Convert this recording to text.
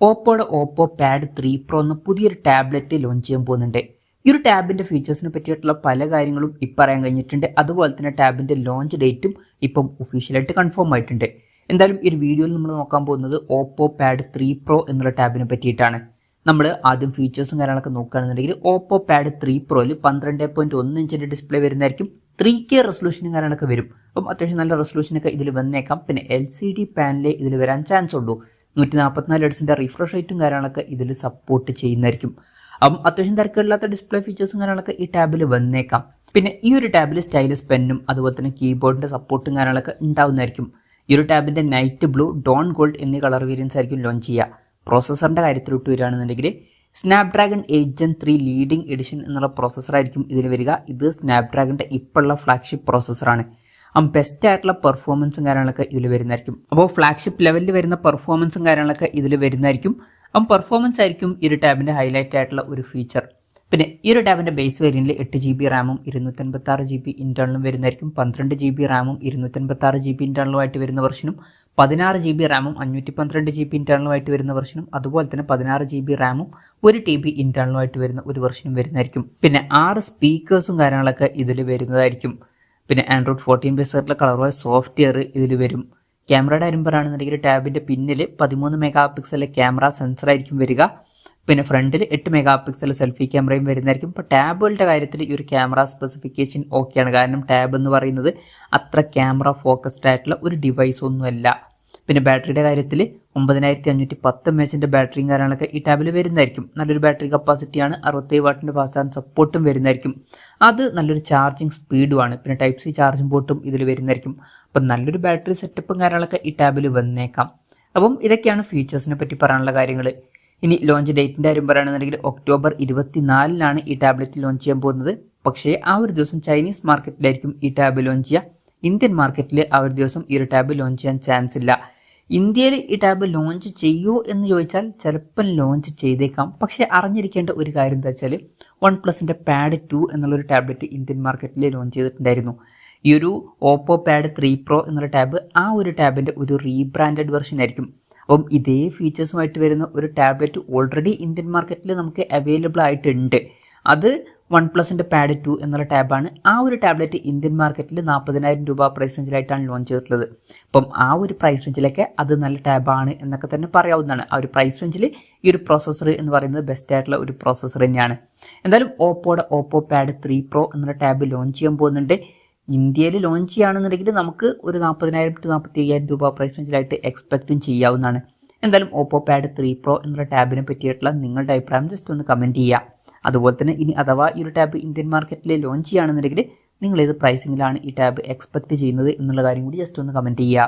ഓപ്പോയുടെ Oppo pad 3 pro എന്ന പുതിയൊരു tablet launch ചെയ്യാൻ പോകുന്നുണ്ട്. ഈ ഒരു ടാബിന്റെ ഫീച്ചേഴ്സിനെ പറ്റിയിട്ടുള്ള പല കാര്യങ്ങളും ഇപ്പം അറിയാൻ കഴിഞ്ഞിട്ടുണ്ട്. അതുപോലെ തന്നെ ടാബിന്റെ ലോഞ്ച് ഡേറ്റും ഇപ്പം ഒഫീഷ്യലായിട്ട് കൺഫേം ആയിട്ടുണ്ട്. എന്തായാലും ഈ ഒരു വീഡിയോയിൽ നമ്മൾ നോക്കാൻ പോകുന്നത് ഓപ്പോ പാഡ് 3 പ്രോ എന്നുള്ള ടാബിനെ പറ്റിയിട്ടാണ്. നമ്മൾ ആദ്യം ഫീച്ചേഴ്സും കാര്യങ്ങളൊക്കെ നോക്കുകയാണെന്നുണ്ടെങ്കിൽ ഓപ്പോ പാഡ് 3 പ്രോയിൽ 12.1 ഇഞ്ചിന്റെ ഡിസ്പ്ലേ വരുന്നതായിരിക്കും. 3K റെസൊല്യൂഷനും കാര്യങ്ങളൊക്കെ വരും. അപ്പം അത്യാവശ്യം നല്ല റെസൊല്യൂഷനൊക്കെ ഇതിൽ വന്നേക്കാം. പിന്നെ LCD പാനലേ ഇതിൽ വരാൻ ചാൻസ് ഉള്ളൂ. 144 ഹെർട്സിന്റെ റിഫ്രഷ് റേറ്റും കാര്യങ്ങളൊക്കെ ഇതിൽ സപ്പോർട്ട് ചെയ്യുന്നതായിരിക്കും. അപ്പം അത്യാവശ്യം തിരക്കില്ലാത്ത ഡിസ്പ്ലേ ഫീച്ചേഴ്സും കാര്യങ്ങളൊക്കെ ഈ ടാബിൽ വന്നേക്കാം. പിന്നെ ഈ ഒരു ടാബിൽ സ്റ്റൈലസ് പെന്നും അതുപോലെ തന്നെ കീബോർഡിന്റെ സപ്പോർട്ടും കാര്യങ്ങളൊക്കെ ഉണ്ടാവുന്നതായിരിക്കും. ഈ ഒരു ടാബിന്റെ നൈറ്റ് ബ്ലൂ, ഡോൺ ഗോൾഡ് എന്നീ കളർ വേരിയൻസ് ആയിരിക്കും ലോഞ്ച് ചെയ്യുക. പ്രോസസ്സറിന്റെ കാര്യത്തിലോട്ട് വരികയാണെന്നുണ്ടെങ്കിൽ സ്നാപ്ഡ്രാഗൺ 8 Gen 3 ലീഡിംഗ് എഡിഷൻ എന്നുള്ള പ്രോസസ്സറായിരിക്കും ഇതിൽ വരിക. ഇത് സ്നാപ്ഡ്രാഗണിന്റെ ഇപ്പോഴുള്ള ഫ്ലാഗ്ഷിപ്പ് പ്രോസസ്സറാണ്. ബെസ്റ്റ് ആയിട്ടുള്ള പെർഫോമൻസും കാര്യങ്ങളൊക്കെ ഇതിൽ വരുന്നതായിരിക്കും. അപ്പോൾ ഫ്ലാഗ്ഷിപ്പ് ലെവലിൽ വരുന്ന പെർഫോമൻസും കാര്യങ്ങളൊക്കെ ഇതിൽ വരുന്നതായിരിക്കും. പെർഫോമൻസ് ആയിരിക്കും ഈ ഒരു ടാബിന്റെ ഹൈലൈറ്റ് ആയിട്ടുള്ള ഒരു ഫീച്ചർ. പിന്നെ ഈ ഒരു ടാബിന്റെ ബേസ് വേരിയന്റിൽ 8GB റാമും 256GB ഇന്റേണലും വരുന്നതായിരിക്കും. 12GB റാമും 256GB ഇന്റേണലുമായിട്ട് വരുന്ന വെർഷനും 16GB റാമും 512GB ഇന്റേണലുമായിട്ട് വരുന്ന വെർഷനും അതുപോലെ തന്നെ 16GB റാമും 1TB ഇന്റേണലുമായിട്ട് വരുന്ന ഒരു വെർഷനും വരുന്നതായിരിക്കും. പിന്നെ 6 സ്പീക്കേഴ്സും കാര്യങ്ങളൊക്കെ ഇതിൽ വരുന്നതായിരിക്കും. പിന്നെ ആൻഡ്രോയിഡ് 14 ബേസിലുള്ള കളർവോയ സോഫ്റ്റ്വെയർ ഇതിൽ വരും. ക്യാമറയുടെ കാര്യം പറയുകയാണെന്നുണ്ടെങ്കിൽ ടാബിന്റെ പിന്നിൽ 13 മെഗാ പിക്സലിലെ ക്യാമറ സെൻസർ ആയിരിക്കും വരിക. പിന്നെ ഫ്രണ്ടിൽ 8 മെഗാ പിക്സൽ സെൽഫി ക്യാമറയും വരുന്നതായിരിക്കും. ഇപ്പോൾ ടാബുകളുടെ കാര്യത്തിൽ ഈ ഒരു ക്യാമറ സ്പെസിഫിക്കേഷൻ ഓക്കെയാണ്. കാരണം ടാബ് എന്ന് പറയുന്നത് അത്ര ക്യാമറ ഫോക്കസ്ഡ് ആയിട്ടുള്ള ഒരു ഡിവൈസ് ഒന്നുമല്ല. പിന്നെ ബാറ്ററിയുടെ കാര്യത്തിൽ 9510 mAh ബാറ്ററിയും കാര്യങ്ങളൊക്കെ ഈ ടാബിൽ വരുന്നതായിരിക്കും. നല്ലൊരു ബാറ്ററി കപ്പാസിറ്റിയാണ്. 67 വാട്ടിന്റെ ഫാസ്റ്റ് ചാർജ് സപ്പോർട്ടും വരുന്നതായിരിക്കും. അത് നല്ലൊരു ചാർജിങ് സ്പീഡുമാണ്. പിന്നെ ടൈപ്പ് സി ചാർജിംഗ് പോർട്ടും ഇതിൽ വരുന്നതായിരിക്കും. അപ്പം നല്ലൊരു ബാറ്ററി സെറ്റപ്പും കാര്യങ്ങളൊക്കെ ഈ ടാബിൽ വന്നേക്കാം. അപ്പം ഇതൊക്കെയാണ് ഫീച്ചേഴ്സിനെ പറ്റി പറയാനുള്ള കാര്യങ്ങൾ. ഇനി ലോഞ്ച് ഡേറ്റിന്റെ കാര്യം പറയുകയാണെന്നുണ്ടെങ്കിൽ ഒക്ടോബർ 24-നാണ് ഈ ടാബ്ലറ്റ് ലോഞ്ച് ചെയ്യാൻ പോകുന്നത്. പക്ഷേ ആ ഒരു ദിവസം ചൈനീസ് മാർക്കറ്റിലായിരിക്കും ഈ ടാബ് ലോഞ്ച് ചെയ്യുക. ഇന്ത്യൻ മാർക്കറ്റിൽ ആ ഒരു ദിവസം ഈ ഒരു ടാബ് ലോഞ്ച് ചെയ്യാൻ ചാൻസ് ഇല്ല. ഇന്ത്യയിൽ ഈ ടാബ് ലോഞ്ച് ചെയ്യുമോ എന്ന് ചോദിച്ചാൽ ചിലപ്പം ലോഞ്ച് ചെയ്തേക്കാം. പക്ഷേ അറിഞ്ഞിരിക്കേണ്ട ഒരു കാര്യം എന്താ വെച്ചാൽ OnePlusന്റെ പാഡ് 2 എന്നുള്ളൊരു ടാബ്ലറ്റ് ഇന്ത്യൻ മാർക്കറ്റിൽ ലോഞ്ച് ചെയ്തിട്ടുണ്ടായിരുന്നു. ഈ ഒരു ഓപ്പോ പാഡ് 3 പ്രോ എന്നുള്ള ടാബ് ആ ഒരു ടാബിന്റെ ഒരു റീബ്രാൻഡഡ് വെർഷൻ ആയിരിക്കും. അപ്പം ഇതേ ഫീച്ചേഴ്സുമായിട്ട് വരുന്ന ഒരു ടാബ്ലറ്റ് ഓൾറെഡി ഇന്ത്യൻ മാർക്കറ്റിൽ നമുക്ക് അവൈലബിൾ ആയിട്ടുണ്ട്. അത് OnePlusന്റെ പാഡ് 2 എന്നുള്ള ടാബാണ്. ആ ഒരു ടാബ്ലറ്റ് ഇന്ത്യൻ മാർക്കറ്റിൽ 40,000 രൂപ പ്രൈസ് റേഞ്ചിലായിട്ടാണ് ലോഞ്ച് ചെയ്തിട്ടുള്ളത്. അപ്പം ആ ഒരു പ്രൈസ് റേഞ്ചിലൊക്കെ അത് നല്ല ടാബാണ് എന്നൊക്കെ തന്നെ പറയാവുന്നതാണ്. ആ ഒരു പ്രൈസ് റേഞ്ചിൽ ഈ ഒരു പ്രോസസ്സർ എന്ന് പറയുന്നത് ബെസ്റ്റ് ആയിട്ടുള്ള ഒരു പ്രോസസ്സർ തന്നെയാണ്. എന്തായാലും ഓപ്പോയുടെ ഓപ്പോ പാഡ് 3 പ്രോ എന്നുള്ള ടാബ് ലോഞ്ച് ചെയ്യാൻ പോകുന്നുണ്ട്. ഇന്ത്യയിൽ ലോഞ്ച് ചെയ്യുകയാണെന്നുണ്ടെങ്കിൽ നമുക്ക് ഒരു 40,000 to 45,000 രൂപ പ്രൈസ് റേഞ്ചിലായിട്ട് എക്സ്പെക്റ്റും ചെയ്യാവുന്നതാണ്. എന്തായാലും ഓപ്പോ പാഡ് 3 പ്രോ എന്നുള്ള ടാബിനെ പറ്റിയിട്ടുള്ള നിങ്ങളുടെ അഭിപ്രായം ജസ്റ്റ് ഒന്ന് കമൻറ്റ് ചെയ്യുക. അതുപോലെ തന്നെ ഇനി അഥവാ ഈ ഒരു ടാബ് ഇന്ത്യൻ മാർക്കറ്റിൽ ലോഞ്ച് ചെയ്യുകയാണെന്നുണ്ടെങ്കിൽ നിങ്ങൾ ഏത് പ്രൈസിങ്ങിലാണ് ഈ ടാബ് എക്സ്പെക്ട് ചെയ്യുന്നത് എന്നുള്ള കാര്യം കൂടി ജസ്റ്റ് ഒന്ന് കമൻറ്റ് ചെയ്യുക.